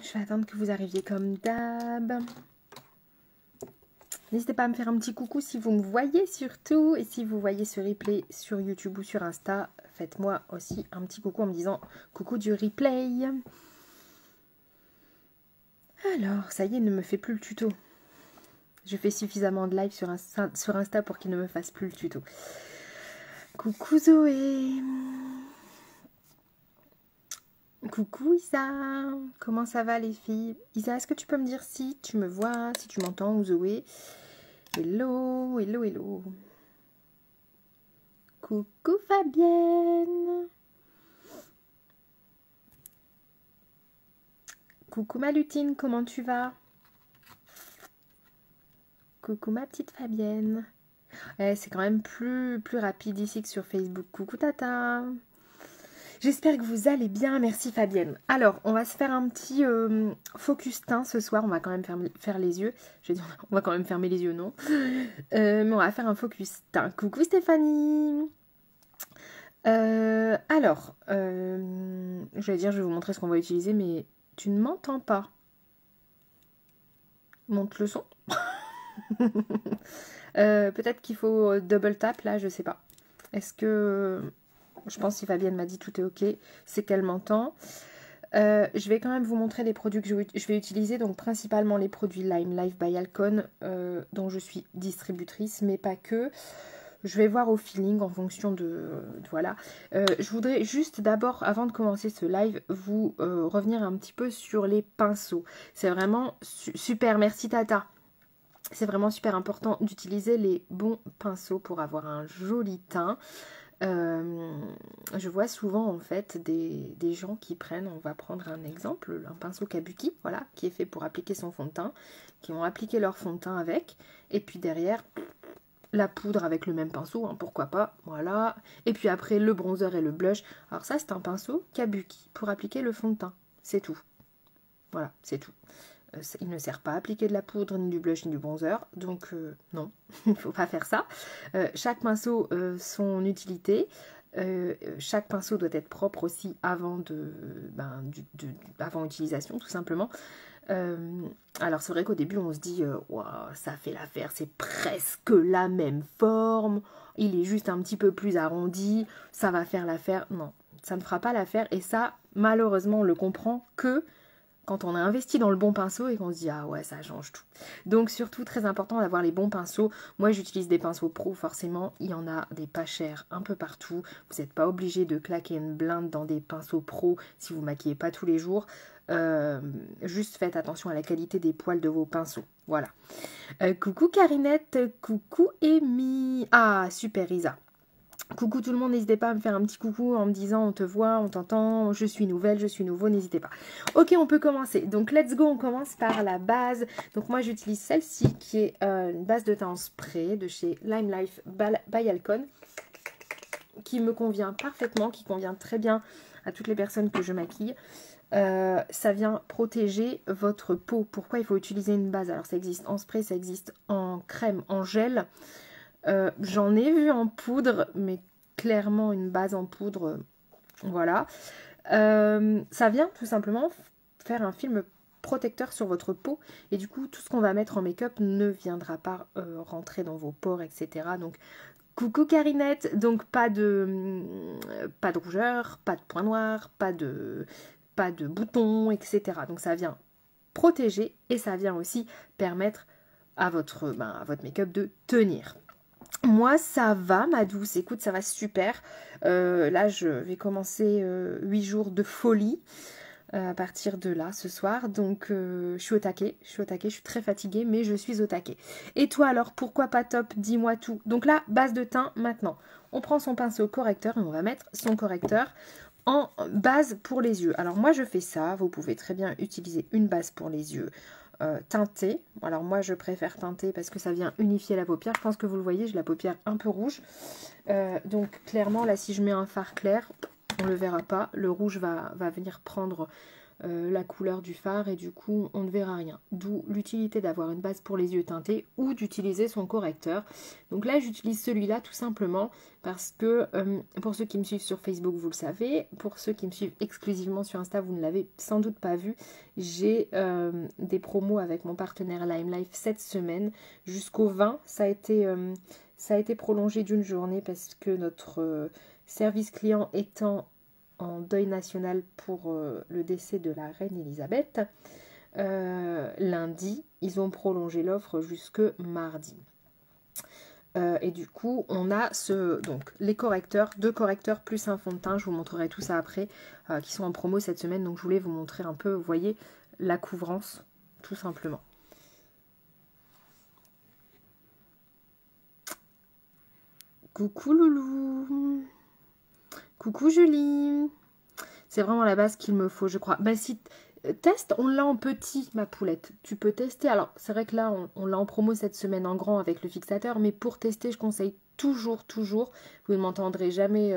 Je vais attendre que vous arriviez comme d'hab. N'hésitez pas à me faire un petit coucou si vous me voyez surtout. Et si vous voyez ce replay sur YouTube ou sur Insta, faites-moi aussi un petit coucou en me disant coucou du replay. Alors, ça y est, il ne me fait plus le tuto. Je fais suffisamment de live sur Insta pour qu'il ne me fasse plus le tuto. Coucou Zoé. Coucou Isa. Comment ça va les filles? Isa, est-ce que tu peux me dire si tu me vois, si tu m'entends ou Zoé? Hello, hello, hello. Coucou Fabienne. Coucou ma lutine, comment tu vas? Coucou ma petite Fabienne. C'est quand même plus rapide ici que sur Facebook. Coucou Tata. J'espère que vous allez bien, merci Fabienne. Alors, on va se faire un petit focus teint ce soir. On va quand même faire les yeux. Je vais dire, on va quand même fermer les yeux, non. Mais on va faire un focus teint. Coucou Stéphanie. Alors, je vais vous montrer ce qu'on va utiliser, mais tu ne m'entends pas. Monte le son. Peut-être qu'il faut double tap là, je sais pas. Est-ce que... Je pense que si Fabienne m'a dit tout est ok, c'est qu'elle m'entend. Je vais quand même vous montrer les produits que je vais utiliser. Donc principalement les produits Lime Life by Alcon, dont je suis distributrice, mais pas que. Je vais voir au feeling en fonction de voilà. Je voudrais juste d'abord, avant de commencer ce live, vous revenir un petit peu sur les pinceaux. C'est vraiment super, merci Tata. C'est vraiment super important d'utiliser les bons pinceaux pour avoir un joli teint. Je vois souvent en fait des gens qui prennent, on va prendre un exemple, un pinceau kabuki, voilà, qui est fait pour appliquer son fond de teint, qui vont appliquer leur fond de teint avec, et puis derrière la poudre avec le même pinceau, hein, pourquoi pas, voilà, et puis après le bronzer et le blush. Alors ça c'est un pinceau kabuki pour appliquer le fond de teint, c'est tout, voilà, c'est tout. Il ne sert pas à appliquer de la poudre, ni du blush, ni du bronzer. Donc non, il ne faut pas faire ça. Chaque pinceau, son utilité. Chaque pinceau doit être propre aussi avant avant utilisation, tout simplement. Alors c'est vrai qu'au début, on se dit wow, ça fait l'affaire, c'est presque la même forme. Il est juste un petit peu plus arrondi. Ça va faire l'affaire. Non, ça ne fera pas l'affaire. Et ça, malheureusement, on le comprend que quand on a investi dans le bon pinceau et qu'on se dit ah ouais ça change tout. Donc surtout très important d'avoir les bons pinceaux. Moi j'utilise des pinceaux pro forcément, il y en a des pas chers un peu partout. Vous n'êtes pas obligé de claquer une blinde dans des pinceaux pro si vous maquillez pas tous les jours. Juste faites attention à la qualité des poils de vos pinceaux. Voilà. Coucou Carinette, coucou Amy. Ah super Isa. Coucou tout le monde, n'hésitez pas à me faire un petit coucou en me disant on te voit, on t'entend, je suis nouvelle, je suis nouveau, n'hésitez pas. Ok, on peut commencer. Donc let's go, on commence par la base. Donc moi j'utilise celle-ci qui est une base de teint en spray de chez Lime Life by Alcon, qui me convient parfaitement, qui convient très bien à toutes les personnes que je maquille. Ça vient protéger votre peau. Pourquoi il faut utiliser une base? Alors ça existe en spray, ça existe en crème, en gel. J'en ai vu en poudre, mais clairement une base en poudre, voilà. Ça vient tout simplement faire un film protecteur sur votre peau et du coup tout ce qu'on va mettre en make-up ne viendra pas rentrer dans vos pores, etc. Donc coucou Carinette, donc pas de rougeur, pas de points noirs, pas de boutons, etc. Donc ça vient protéger et ça vient aussi permettre à votre make-up de tenir. Moi ça va ma douce, écoute ça va super. Là je vais commencer 8 jours de folie à partir de là ce soir. Donc je suis au taquet, je suis très fatiguée mais je suis au taquet. Et toi alors pourquoi pas top? Dis-moi tout. Donc là base de teint maintenant. On prend son pinceau correcteur et on va mettre son correcteur en base pour les yeux. Alors moi je fais ça, vous pouvez très bien utiliser une base pour les yeux. Teinté. Alors moi je préfère teinter parce que ça vient unifier la paupière. Je pense que vous le voyez, j'ai la paupière un peu rouge. Donc clairement là si je mets un fard clair, on ne le verra pas. Le rouge va venir prendre la couleur du fard et du coup on ne verra rien. D'où l'utilité d'avoir une base pour les yeux teintés ou d'utiliser son correcteur. Donc là j'utilise celui-là tout simplement parce que pour ceux qui me suivent sur Facebook vous le savez, pour ceux qui me suivent exclusivement sur Insta vous ne l'avez sans doute pas vu, j'ai des promos avec mon partenaire Lime Life cette semaine jusqu'au 20. Ça a été prolongé d'une journée parce que notre service client étant en deuil national pour le décès de la reine Elisabeth. Lundi, ils ont prolongé l'offre jusque mardi. Et du coup, on a donc les correcteurs, 2 correcteurs plus un fond de teint, je vous montrerai tout ça après, qui sont en promo cette semaine. Donc je voulais vous montrer un peu, vous voyez, la couvrance, tout simplement. Coucou Loulou. Coucou Julie. C'est vraiment la base qu'il me faut, je crois. Bah si, teste, on l'a en petit, ma poulette. Tu peux tester. Alors, c'est vrai que là, on l'a en promo cette semaine en grand avec le fixateur. Mais pour tester, je conseille toujours, vous ne m'entendrez jamais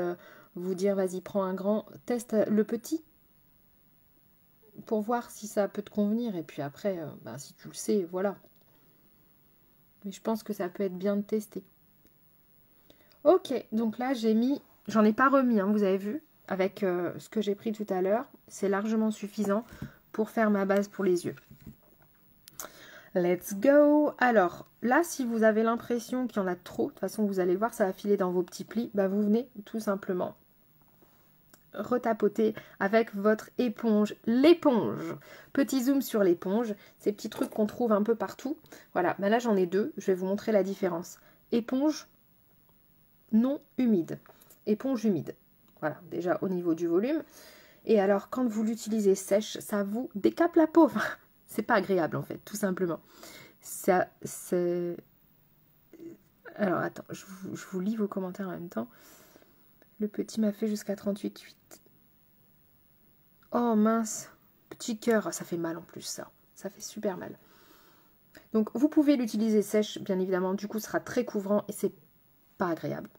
vous dire, vas-y, prends un grand. Teste le petit pour voir si ça peut te convenir. Et puis après, bah, si tu le sais, voilà. Mais je pense que ça peut être bien de tester. Ok, donc là, j'ai mis... J'en ai pas remis, hein, vous avez vu, avec ce que j'ai pris tout à l'heure. C'est largement suffisant pour faire ma base pour les yeux. Let's go. Alors, là, si vous avez l'impression qu'il y en a trop, de toute façon, vous allez le voir, ça va filer dans vos petits plis. Bah, vous venez tout simplement retapoter avec votre éponge. L'éponge. Petit zoom sur l'éponge. Ces petits trucs qu'on trouve un peu partout. Voilà, bah là, j'en ai 2. Je vais vous montrer la différence. Éponge non humide. Éponge humide. Voilà, déjà au niveau du volume. Et alors, quand vous l'utilisez sèche, ça vous décape la peau. Enfin, c'est pas agréable, en fait, tout simplement. Ça, c'est... Alors, attends, je vous lis vos commentaires en même temps. Le petit m'a fait jusqu'à 38,8. Oh, mince. Petit cœur. Ça fait mal, en plus, ça. Ça fait super mal. Donc, vous pouvez l'utiliser sèche, bien évidemment. Du coup, ce sera très couvrant et c'est pas agréable.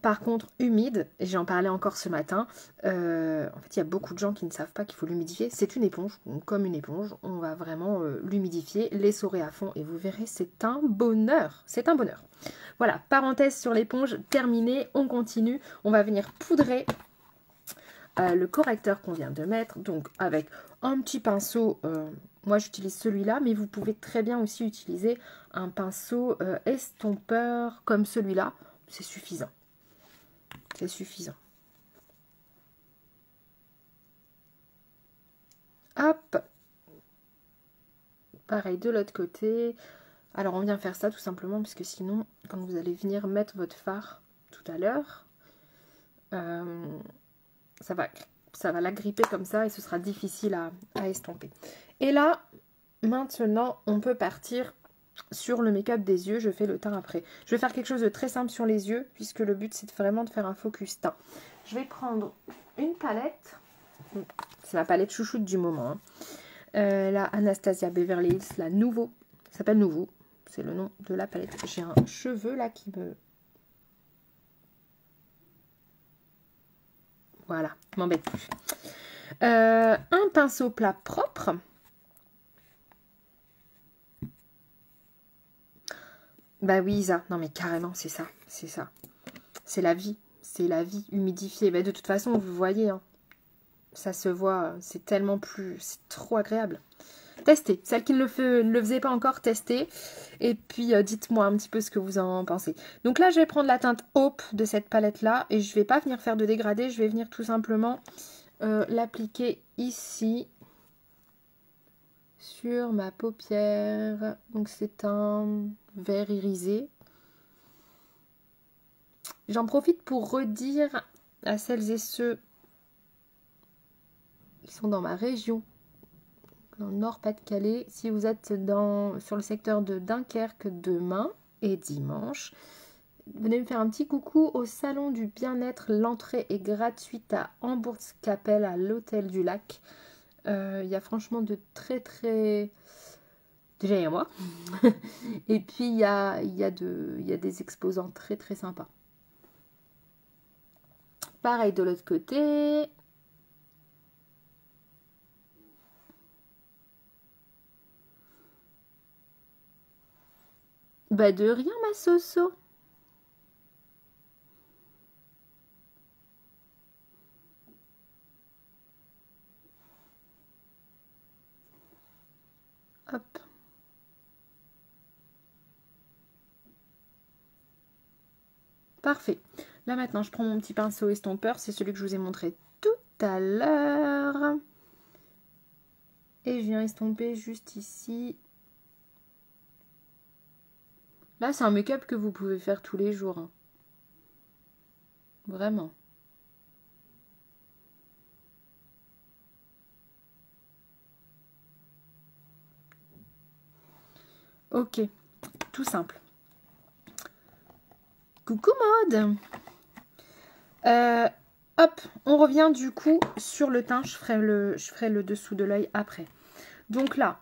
Par contre, humide, et j'en parlais encore ce matin, en fait, il y a beaucoup de gens qui ne savent pas qu'il faut l'humidifier. C'est une éponge, donc comme une éponge, on va vraiment l'humidifier, l'essorer à fond, et vous verrez, c'est un bonheur. C'est un bonheur. Voilà, parenthèse sur l'éponge, terminée, on continue. On va venir poudrer le correcteur qu'on vient de mettre, donc avec un petit pinceau, moi j'utilise celui-là, mais vous pouvez très bien aussi utiliser un pinceau estompeur comme celui-là, c'est suffisant. C'est suffisant. Hop. Pareil de l'autre côté. Alors on vient faire ça tout simplement parce que sinon, quand vous allez venir mettre votre fard tout à l'heure, ça va l'agripper comme ça et ce sera difficile à estomper. Et là, maintenant, on peut partir sur le make-up des yeux. Je fais le teint après. Je vais faire quelque chose de très simple sur les yeux puisque le but c'est vraiment de faire un focus teint. Je vais prendre une palette. C'est ma palette chouchoute du moment. Hein. La Anastasia Beverly Hills, la Nouveau. Ça s'appelle Nouveau. C'est le nom de la palette. J'ai un cheveu là qui me... Voilà, m'embête plus. Un pinceau plat propre. Bah oui, Isa. Non mais carrément, c'est ça. C'est ça. C'est la vie. C'est la vie humidifiée. Bah, de toute façon, vous voyez, hein, ça se voit. C'est tellement plus... C'est trop agréable. Testez. Celles qui ne le faisaient pas encore, testez. Et puis, dites-moi un petit peu ce que vous en pensez. Donc là, je vais prendre la teinte Hope de cette palette-là. Et je ne vais pas venir faire de dégradé. Je vais venir tout simplement l'appliquer ici. Sur ma paupière. Donc, c'est un vert irisé. J'en profite pour redire à celles et ceux qui sont dans ma région, dans le Nord-Pas-de-Calais, si vous êtes sur le secteur de Dunkerque demain et dimanche, venez me faire un petit coucou au salon du bien-être. L'entrée est gratuite à Hambourg-Capelle, à l'hôtel du lac. Il y a franchement de très très... Déjà il y a moi. Et puis il y a des exposants très très sympas. Pareil de l'autre côté. Bah de rien, ma Soso. Hop. Parfait. Là maintenant, je prends mon petit pinceau estompeur. C'est celui que je vous ai montré tout à l'heure. Et je viens estomper juste ici. Là, c'est un make-up que vous pouvez faire tous les jours. Hein. Vraiment. Ok, tout simple. Coucou Maud. Hop, on revient du coup sur le teint. Je ferai le dessous de l'œil après. Donc là,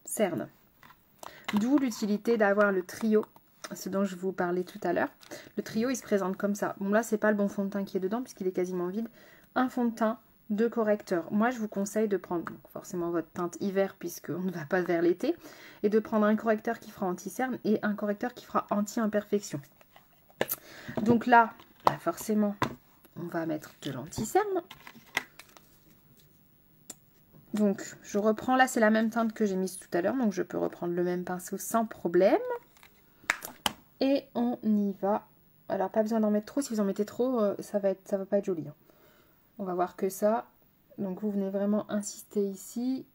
cerne. D'où l'utilité d'avoir le trio, ce dont je vous parlais tout à l'heure. Le trio, il se présente comme ça. Bon là, c'est pas le bon fond de teint qui est dedans puisqu'il est quasiment vide. Un fond de teint, deux correcteurs. Moi, je vous conseille de prendre forcément votre teinte hiver puisqu'on ne va pas vers l'été. Et de prendre un correcteur qui fera anti-cerne et un correcteur qui fera anti-imperfection. Donc là, forcément, on va mettre de l'anti-cerne. Donc, je reprends, là c'est la même teinte que j'ai mise tout à l'heure, donc je peux reprendre le même pinceau sans problème. Et on y va. Alors, pas besoin d'en mettre trop, si vous en mettez trop, ça va pas être joli. Hein. On va voir que ça. Donc, vous venez vraiment insister ici.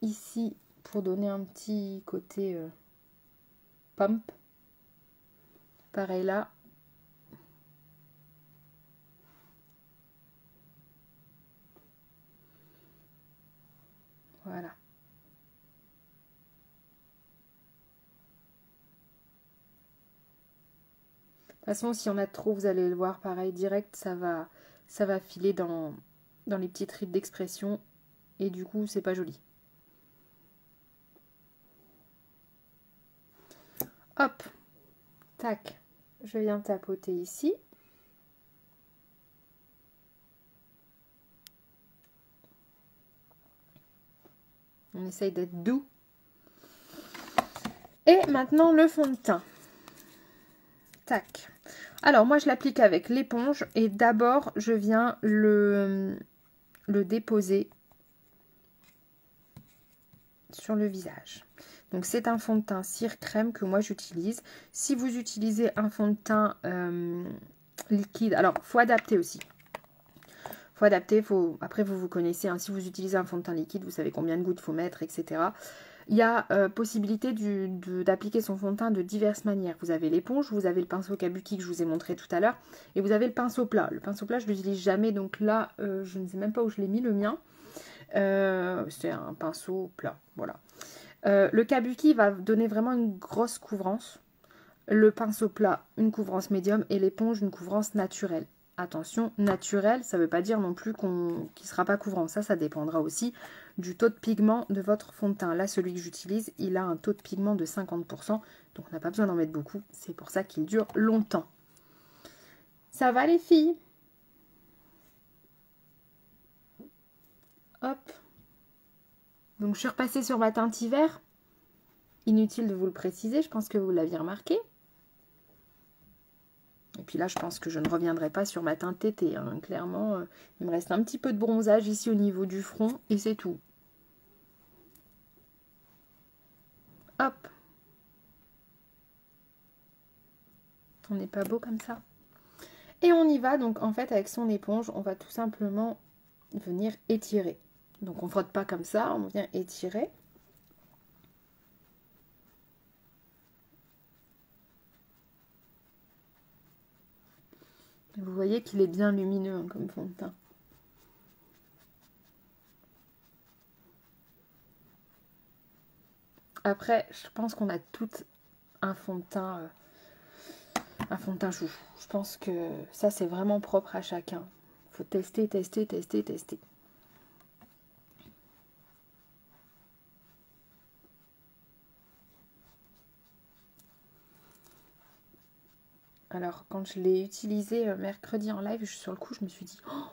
Ici, pour donner un petit côté pump. Pareil là. Voilà. De toute façon, si on a trop, vous allez le voir, pareil, direct, ça va filer dans les petites rides d'expression. Et du coup, c'est pas joli. Hop. Tac. Je viens tapoter ici. On essaye d'être doux. Et maintenant, le fond de teint. Tac. Alors, moi, je l'applique avec l'éponge. Et d'abord, je viens le déposer sur le visage. Donc, c'est un fond de teint cire crème que moi, j'utilise. Si vous utilisez un fond de teint liquide, alors, il faut adapter aussi. Faut adapter, après vous connaissez, hein, si vous utilisez un fond de teint liquide, vous savez combien de gouttes il faut mettre, etc. Il y a possibilité d'appliquer son fond de teint de diverses manières. Vous avez l'éponge, vous avez le pinceau kabuki que je vous ai montré tout à l'heure, et vous avez le pinceau plat. Le pinceau plat, je ne l'utilise jamais, donc là, je ne sais même pas où je l'ai mis, le mien. C'est un pinceau plat, voilà. Le kabuki va donner vraiment une grosse couvrance. Le pinceau plat, une couvrance médium, et l'éponge, une couvrance naturelle. Attention, naturel, ça ne veut pas dire non plus qu'il ne sera pas couvrant. Ça dépendra aussi du taux de pigment de votre fond de teint. Là, celui que j'utilise, il a un taux de pigment de 50%. Donc, on n'a pas besoin d'en mettre beaucoup. C'est pour ça qu'il dure longtemps. Ça va, les filles? Hop. Donc, je suis repassée sur ma teinte hiver. Inutile de vous le préciser, je pense que vous l'aviez remarqué. Et puis là, je pense que je ne reviendrai pas sur ma teinte été. Hein. Clairement, il me reste un petit peu de bronzage ici au niveau du front et c'est tout. Hop. On n'est pas beau comme ça. Et on y va. Donc, en fait, avec son éponge, on va tout simplement venir étirer. Donc, on ne frotte pas comme ça. On vient étirer. Vous voyez qu'il est bien lumineux hein, comme fond de teint. Après, je pense qu'on a tout un fond de teint chou. Je pense que ça, c'est vraiment propre à chacun. Il faut tester, tester, tester, tester. Alors, quand je l'ai utilisé mercredi en live, sur le coup, je me suis dit, oh,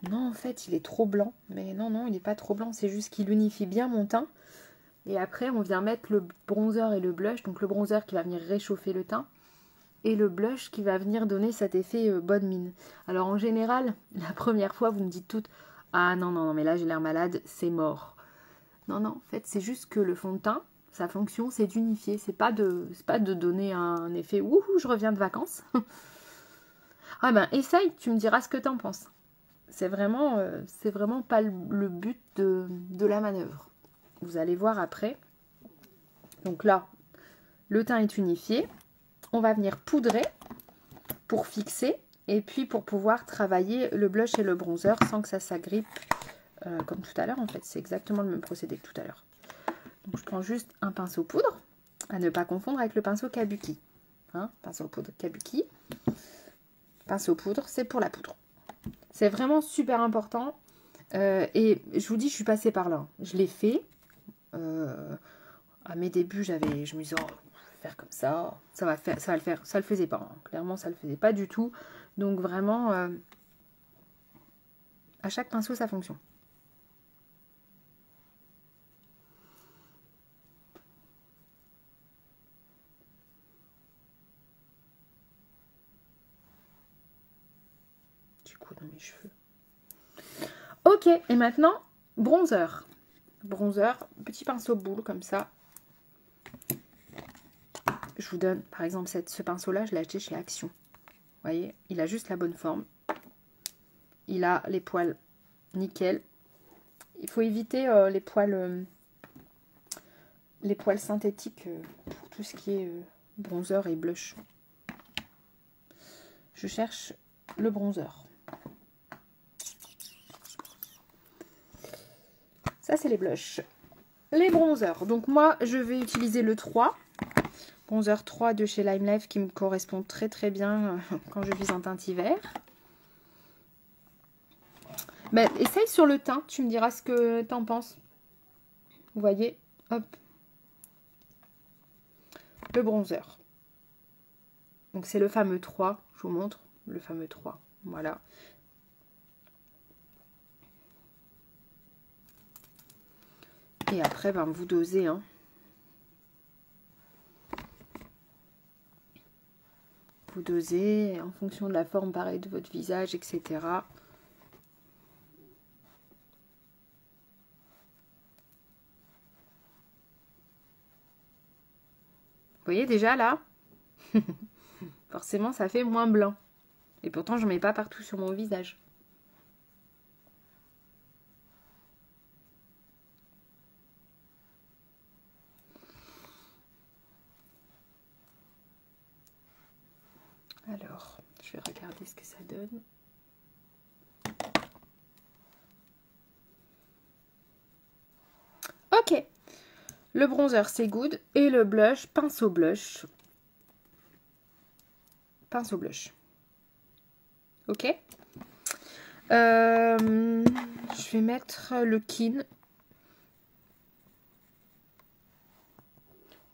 non, en fait, il est trop blanc. Mais non, non, il n'est pas trop blanc. C'est juste qu'il unifie bien mon teint. Et après, on vient mettre le bronzer et le blush. Donc le bronzer qui va venir réchauffer le teint. Et le blush qui va venir donner cet effet bonne mine. Alors en général, la première fois, vous me dites toutes « Ah non, non, non, mais là j'ai l'air malade, c'est mort. » Non, non, en fait, c'est juste que le fond de teint, sa fonction, c'est d'unifier. C'est pas de donner un effet « Wouhou, je reviens de vacances. » Ah ben, essaye, tu me diras ce que t'en penses. C'est vraiment pas le but de la manœuvre. Vous allez voir après. Donc là, le teint est unifié. On va venir poudrer pour fixer et puis pour pouvoir travailler le blush et le bronzer sans que ça s'agrippe comme tout à l'heure. En fait, c'est exactement le même procédé que tout à l'heure. Donc je prends juste un pinceau poudre, à ne pas confondre avec le pinceau kabuki. Hein, pinceau poudre kabuki. Pinceau poudre, c'est pour la poudre. C'est vraiment super important. Et je vous dis, je suis passée par là. Je l'ai fait. À mes débuts, je me disais, oh, je vais faire comme ça va le faire. Ça le faisait pas. Hein. Clairement, ça le faisait pas du tout. Donc vraiment, à chaque pinceau, sa fonction. Du coup, dans mes cheveux. Ok, et maintenant, bronzer. Bronzer, petit pinceau boule comme ça. Je vous donne, par exemple, ce pinceau-là, je l'ai acheté chez Action. Vous voyez, il a juste la bonne forme. Il a les poils nickel. Il faut éviter les poils synthétiques pour tout ce qui est bronzer et blush. Je cherche le bronzer. Ça, c'est les blushs. Les bronzers. Donc moi, je vais utiliser le 3. Bronzer 3 de chez Lime Life qui me correspond très très bien quand je vise un teint hiver. Ben, essaye sur le teint, tu me diras ce que t'en penses. Vous voyez, hop. Le bronzer. Donc c'est le fameux 3, je vous montre, le fameux 3. Voilà. Et après, ben, vous dosez, hein. Vous dosez en fonction de la forme, pareil, de votre visage, etc. Vous voyez déjà là, forcément ça fait moins blanc. Et pourtant je ne mets pas partout sur mon visage. Alors, je vais regarder ce que ça donne. Ok, le bronzer c'est good et le blush, pinceau blush. Pinceau blush. Ok. Je vais mettre le Kin.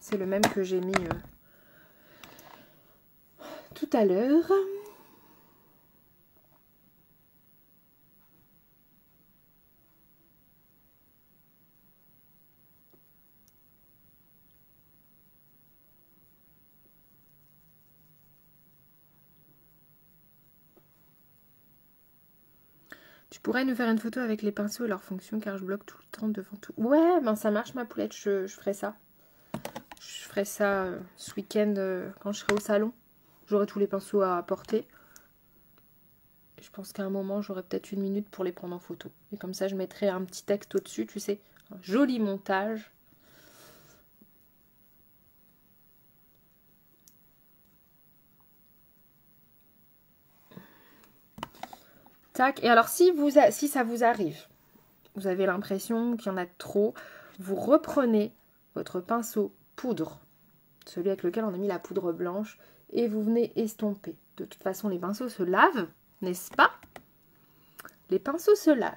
C'est le même que j'ai mis tout à l'heure. Tu pourrais nous faire une photo avec les pinceaux et leurs fonctions car je bloque tout le temps devant tout. Ouais, ben ça marche ma poulette, je ferai ça. Je ferai ça ce week-end quand je serai au salon. J'aurai tous les pinceaux à porter. Je pense qu'à un moment, j'aurai peut-être 1 minute pour les prendre en photo. Et comme ça, je mettrai un petit texte au-dessus, tu sais. Un joli montage. Tac. Et alors, si ça vous arrive, vous avez l'impression qu'il y en a trop, vous reprenez votre pinceau poudre, celui avec lequel on a mis la poudre blanche, et vous venez estomper. De toute façon, les pinceaux se lavent, n'est-ce pas? Les pinceaux se lavent.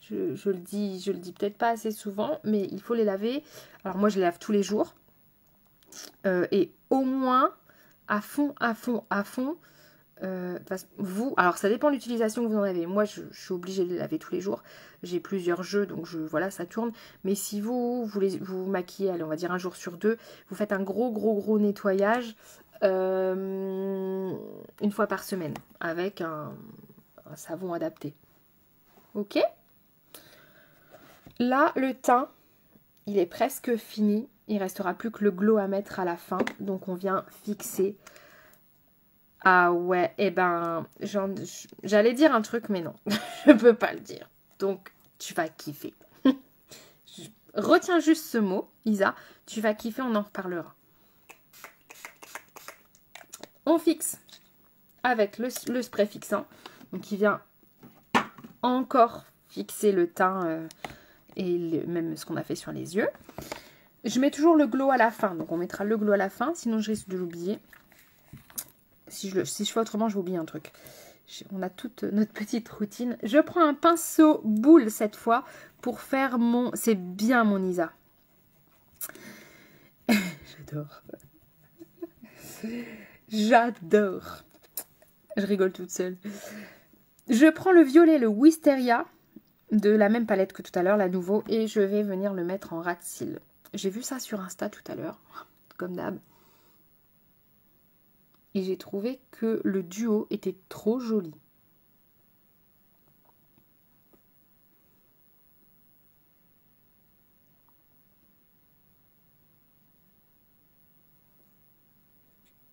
Je le dis peut-être pas assez souvent, mais il faut les laver. Alors moi, je les lave tous les jours. Et au moins, à fond, vous, alors ça dépend de l'utilisation que vous en avez. Moi, je suis obligée de les laver tous les jours. J'ai plusieurs jeux, donc voilà, ça tourne. Mais si vous voulez vous maquiller, allez, on va dire un jour sur deux, vous faites un gros nettoyage une fois par semaine avec un savon adapté. Ok? Là, le teint, il est presque fini. Il restera plus que le glow à mettre à la fin. Donc, on vient fixer. Ah ouais, eh ben, j'allais dire un truc, mais non, je peux pas le dire. Donc, tu vas kiffer. Retiens juste ce mot, Isa. Tu vas kiffer, on en reparlera. On fixe avec le spray fixant. Donc, il vient encore fixer le teint et même ce qu'on a fait sur les yeux. Je mets toujours le glow à la fin. Donc, on mettra le glow à la fin, sinon je risque de l'oublier. Si je fais autrement, je vais oublier un truc. On a toute notre petite routine. Je prends un pinceau boule cette fois pour faire mon... C'est bien mon Isa. J'adore. J'adore. Je rigole toute seule. Je prends le violet, le Wisteria, de la même palette que tout à l'heure, la nouveau, et je vais venir le mettre en ras de cils. J'ai vu ça sur Insta tout à l'heure, comme d'hab. Et j'ai trouvé que le duo était trop joli.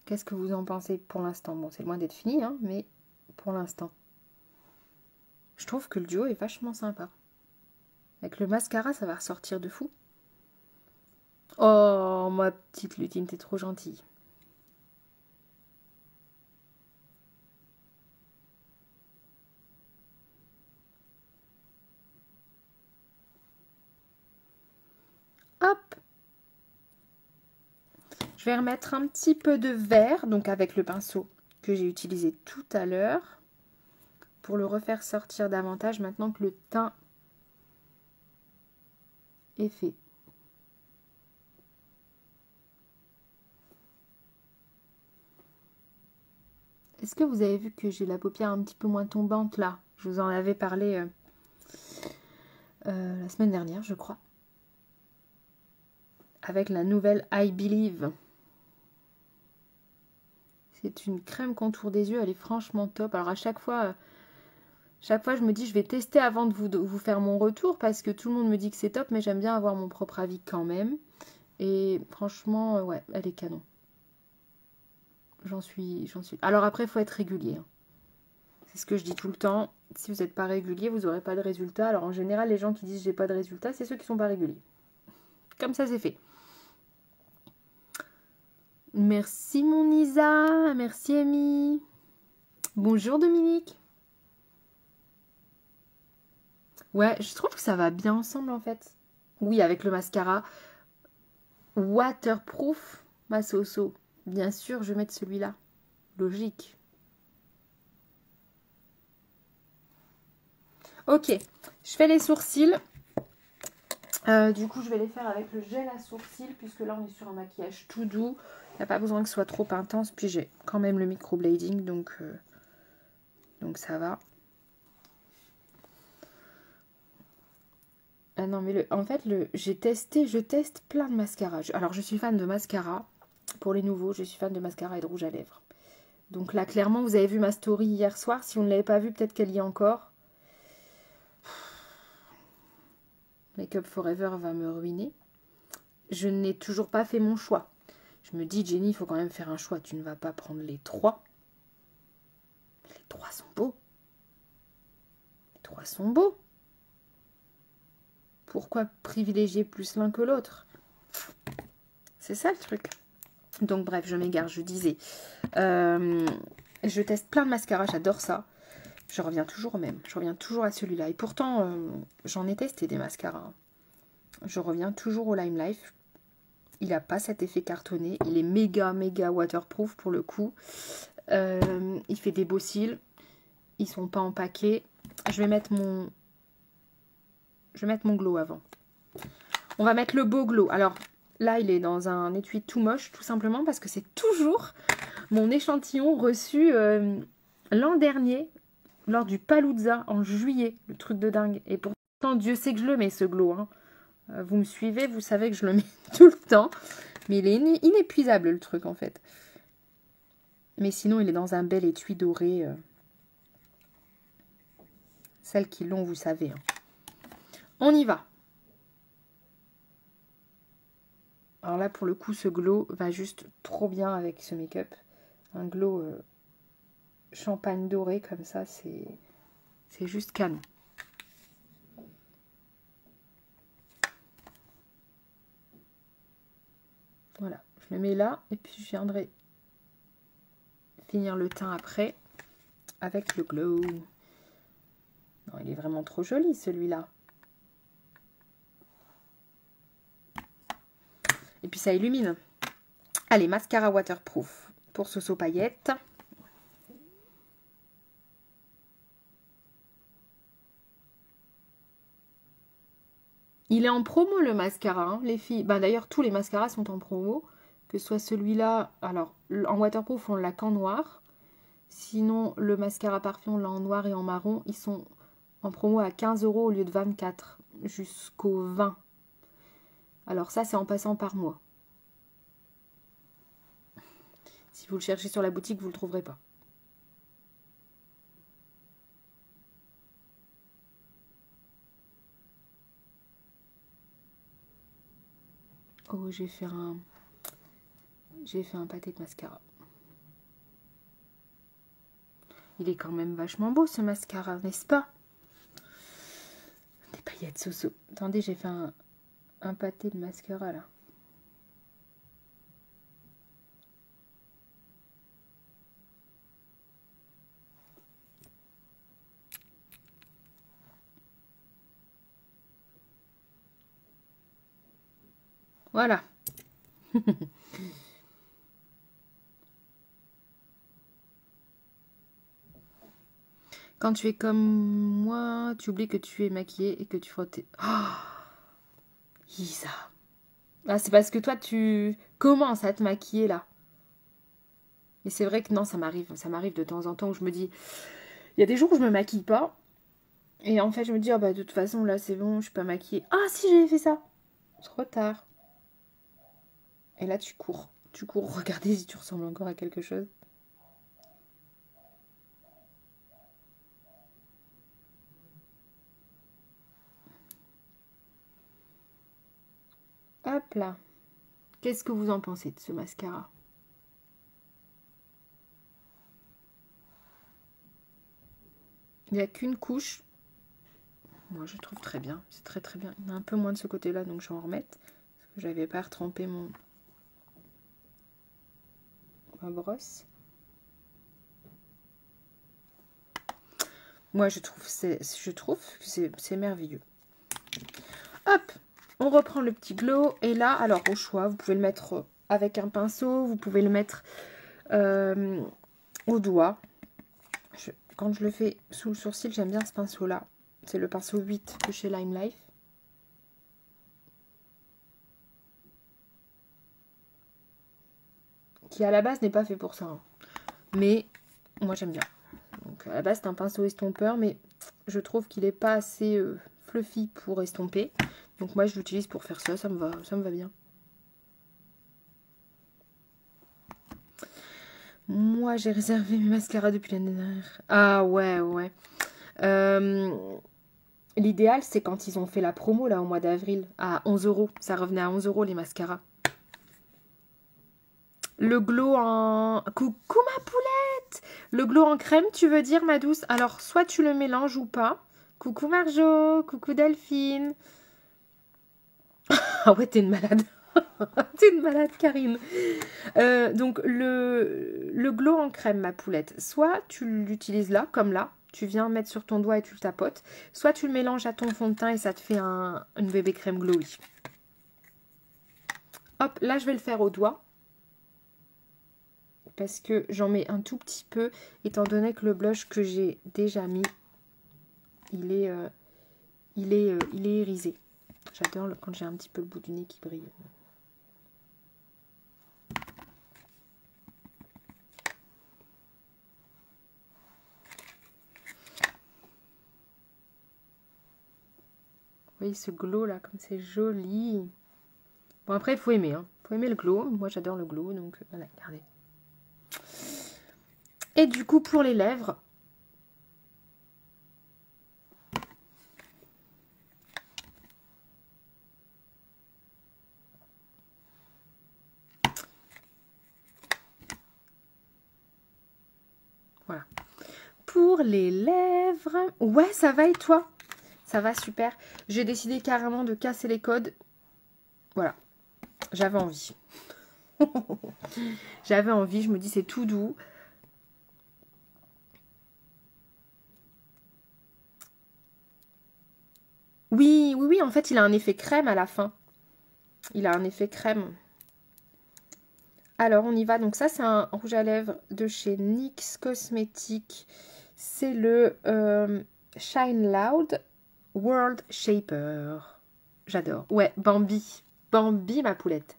Qu'est-ce que vous en pensez pour l'instant? Bon, c'est loin d'être fini, hein, mais pour l'instant. Je trouve que le duo est vachement sympa. Avec le mascara, ça va ressortir de fou. Oh, ma petite lutine, t'es trop gentille. Hop. Je vais remettre un petit peu de vert, donc avec le pinceau que j'ai utilisé tout à l'heure, pour le refaire sortir davantage maintenant que le teint est fait. Est-ce que vous avez vu que j'ai la paupière un petit peu moins tombante là? Je vous en avais parlé la semaine dernière, je crois. Avec la nouvelle I Believe. C'est une crème contour des yeux, elle est franchement top. Alors à chaque fois je me dis je vais tester avant de vous faire mon retour parce que tout le monde me dit que c'est top, mais j'aime bien avoir mon propre avis quand même. Et franchement, ouais, elle est canon. J'en suis. Alors après, il faut être régulier. C'est ce que je dis tout le temps. Si vous n'êtes pas régulier, vous n'aurez pas de résultat. Alors en général, les gens qui disent j'ai pas de résultat, c'est ceux qui sont pas réguliers. Comme ça, c'est fait. Merci mon Isa, merci Amy. Bonjour Dominique. Ouais, je trouve que ça va bien ensemble en fait. Oui, avec le mascara waterproof, ma Soso. Bien sûr, je vais mettre celui-là. Logique. Ok, je fais les sourcils. Du coup, je vais les faire avec le gel à sourcils puisque là, on est sur un maquillage tout doux. Il n'y a pas besoin que ce soit trop intense. Puis j'ai quand même le microblading, donc ça va. Ah non, mais en fait, je teste plein de mascaras. Alors, je suis fan de mascara. Pour les nouveaux, je suis fan de mascara et de rouge à lèvres. Donc là, clairement, vous avez vu ma story hier soir. Si vous ne l'avez pas vue, peut-être qu'elle y est encore. Make Up Forever va me ruiner. Je n'ai toujours pas fait mon choix. Je me dis, Jenny, il faut quand même faire un choix. Tu ne vas pas prendre les trois. Les trois sont beaux. Les trois sont beaux. Pourquoi privilégier plus l'un que l'autre? C'est ça le truc. Donc bref, je m'égare, je disais. Je teste plein de mascaras, j'adore ça. Je reviens toujours au même. Je reviens toujours à celui-là. Et pourtant, j'en ai testé des mascaras. Je reviens toujours au Lime Life. Il n'a pas cet effet cartonné. Il est méga waterproof pour le coup. Il fait des beaux cils. Ils sont pas empaqués. Je vais mettre mon glow avant. On va mettre le beau glow. Alors là, il est dans un étui tout moche, tout simplement parce que c'est toujours mon échantillon reçu l'an dernier, lors du Palooza, en juillet, le truc de dingue. Et pourtant, Dieu sait que je le mets, ce glow. Hein. Vous me suivez, vous savez que je le mets tout le temps. Mais il est inépuisable, le truc, en fait. Mais sinon, il est dans un bel étui doré. Celles qui l'ont, vous savez. Hein. On y va. Alors là, pour le coup, ce glow va juste trop bien avec ce make-up. Un glow champagne doré comme ça, c'est juste canon. Voilà, je le mets là et puis je viendrai finir le teint après avec le glow. Non, il est vraiment trop joli celui-là. Et puis ça illumine. Allez, mascara waterproof pour Soso Paillettes. Il est en promo le mascara, hein, les filles. Ben, d'ailleurs, tous les mascaras sont en promo. Que ce soit celui-là, alors en waterproof, on l'a qu'en noir. Sinon, le mascara parfait, on l'a en noir et en marron. Ils sont en promo à 15 € au lieu de 24 jusqu'au 20. Alors ça, c'est en passant par mois. Si vous le cherchez sur la boutique, vous ne le trouverez pas. Oh, j'ai fait un pâté de mascara. Il est quand même vachement beau ce mascara, n'est-ce pas? Des paillettes Soso. Attendez, j'ai fait un pâté de mascara là. Voilà. Quand tu es comme moi, tu oublies que tu es maquillée et que tu frottes tes... Oh, Isa. Ah, c'est parce que toi, tu commences à te maquiller là. Mais c'est vrai que non, ça m'arrive de temps en temps où je me dis... Il y a des jours où je me maquille pas. Et en fait, je me dis, oh, bah, de toute façon, là, c'est bon, je suis pas maquillée. Ah, si, j'avais fait ça. Trop tard. Et là, tu cours. Tu cours regarder si tu ressembles encore à quelque chose. Hop là. Qu'est-ce que vous en pensez de ce mascara? Il n'y a qu'une couche. Moi, je trouve très bien. C'est très très bien. Il y en a un peu moins de ce côté-là, donc je vais en remettre. Parce que j'avais pas retrempé ma brosse. Moi, je trouve que c'est merveilleux. Hop, on reprend le petit glow. Et là, alors au choix, vous pouvez le mettre avec un pinceau. Vous pouvez le mettre au doigt. Quand je le fais sous le sourcil, j'aime bien ce pinceau-là. C'est le pinceau 8 de chez Lime Life. Qui à la base n'est pas fait pour ça. Hein. Mais moi j'aime bien. Donc à la base c'est un pinceau estompeur, mais je trouve qu'il n'est pas assez fluffy pour estomper. Donc moi je l'utilise pour faire ça, ça me va bien. Moi j'ai réservé mes mascaras depuis l'année dernière. Ah ouais. L'idéal c'est quand ils ont fait la promo là au mois d'avril à 11 €. Ça revenait à 11 € les mascaras. Le glow en... Coucou ma poulette! Le glow en crème, tu veux dire, ma douce? Alors, soit tu le mélanges ou pas. Coucou Marjo, coucou Delphine. Ah ouais, t'es une malade. T'es une malade, Karine. Donc, le glow en crème, ma poulette, soit tu l'utilises là, comme là. Tu viens mettre sur ton doigt et tu le tapotes. Soit tu le mélanges à ton fond de teint et ça te fait une bébé crème glowy. Hop, là, je vais le faire au doigt. Parce que j'en mets un tout petit peu, étant donné que le blush que j'ai déjà mis, il est irisé. J'adore quand j'ai un petit peu le bout du nez qui brille. Vous voyez ce glow là, comme c'est joli. Bon, après, il faut aimer. Hein. Il faut aimer le glow. Moi, j'adore le glow, donc voilà, regardez. Et du coup, pour les lèvres, voilà. Pour les lèvres, ouais, ça va et toi? Ça va, super. J'ai décidé carrément de casser les codes. Voilà, j'avais envie. J'avais envie, je me dis c'est tout doux. Oui, oui, oui, en fait, il a un effet crème à la fin. Il a un effet crème. Alors, on y va. Donc ça, c'est un rouge à lèvres de chez NYX Cosmetics. C'est le Shine Loud World Shaper. J'adore. Ouais, Bambi. Bambi, ma poulette.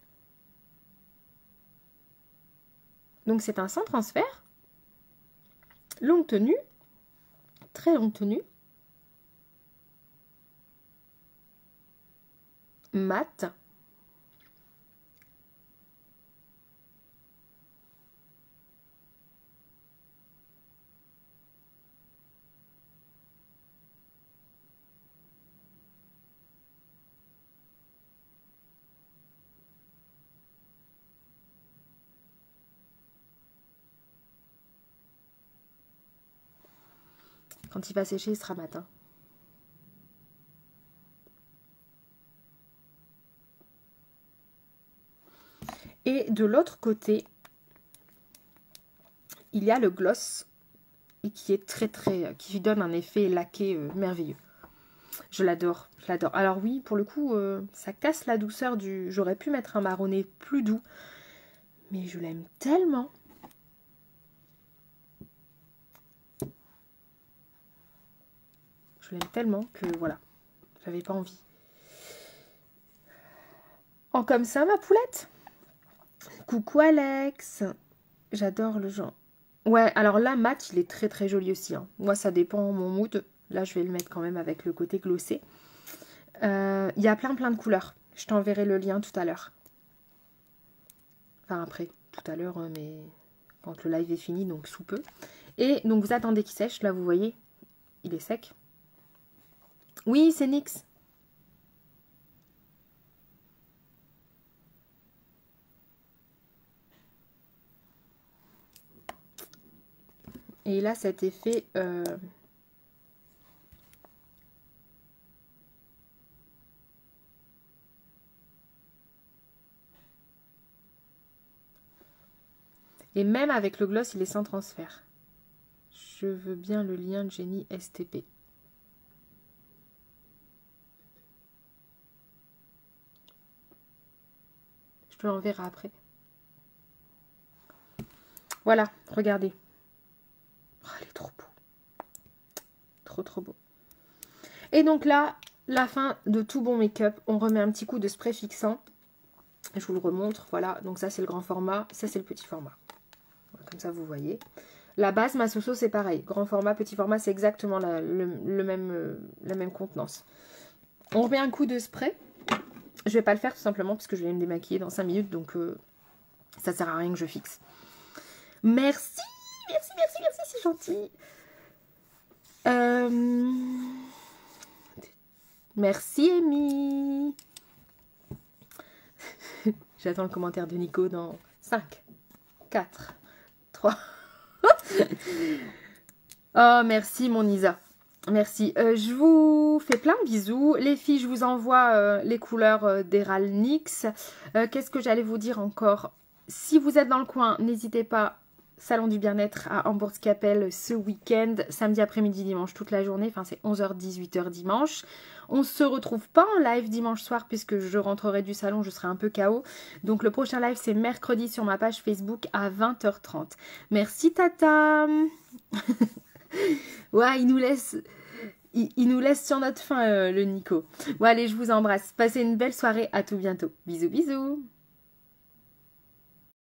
Donc, c'est un sans transfert. Longue tenue. Très longue tenue. Mat. Quand il va sécher, il sera matin. Et de l'autre côté, il y a le gloss et qui est qui lui donne un effet laqué merveilleux. Je l'adore, je l'adore. Alors oui, pour le coup, ça casse la douceur du... J'aurais pu mettre un marronné plus doux, mais je l'aime tellement. Je l'aime tellement que voilà, j'avais pas envie. En comme ça, ma poulette. Coucou Alex. J'adore le genre. Ouais, alors là, mat, il est très très joli aussi. Hein. Moi, ça dépend mon mood. Là, je vais le mettre quand même avec le côté glossé. Il y a plein de couleurs. Je t'enverrai le lien tout à l'heure. Enfin, après, tout à l'heure, mais quand le live est fini, donc sous peu. Et donc, vous attendez qu'il sèche. Là, vous voyez, il est sec. Oui, c'est NYX. Et il a cet effet... Et même avec le gloss, il est sans transfert. Je veux bien le lien de Jenny STP. Je te l'enverrai après. Voilà, regardez. Oh, il est trop beau. Trop beau. Et donc là, la fin de tout bon make-up. On remet un petit coup de spray fixant. Je vous le remontre. Voilà, donc ça c'est le grand format. Ça c'est le petit format. Voilà, comme ça vous voyez. La base Massoso c'est pareil. Grand format, petit format, c'est exactement la même contenance. On remet un coup de spray. Je vais pas le faire tout simplement parce que je vais me démaquiller dans 5 minutes. Donc ça sert à rien que je fixe. Merci, c'est gentil. Merci Amy. J'attends le commentaire de Nico dans 5, 4, 3. Oh, merci mon Isa. Merci. Je vous fais plein de bisous. Les filles, je vous envoie les couleurs d'Eral NYX. Qu'est-ce que j'allais vous dire encore? Si vous êtes dans le coin, n'hésitez pas. Salon du bien-être à Hamburg-Kapelle ce week-end, samedi après-midi, dimanche, toute la journée. Enfin, c'est 11h, 18h dimanche. On ne se retrouve pas en live dimanche soir puisque je rentrerai du salon, je serai un peu KO. Donc, le prochain live, c'est mercredi sur ma page Facebook à 20h30. Merci, Tata. Ouais, il nous laisse sur notre faim, le Nico. Bon, allez, je vous embrasse. Passez une belle soirée. À tout bientôt. Bisous, bisous.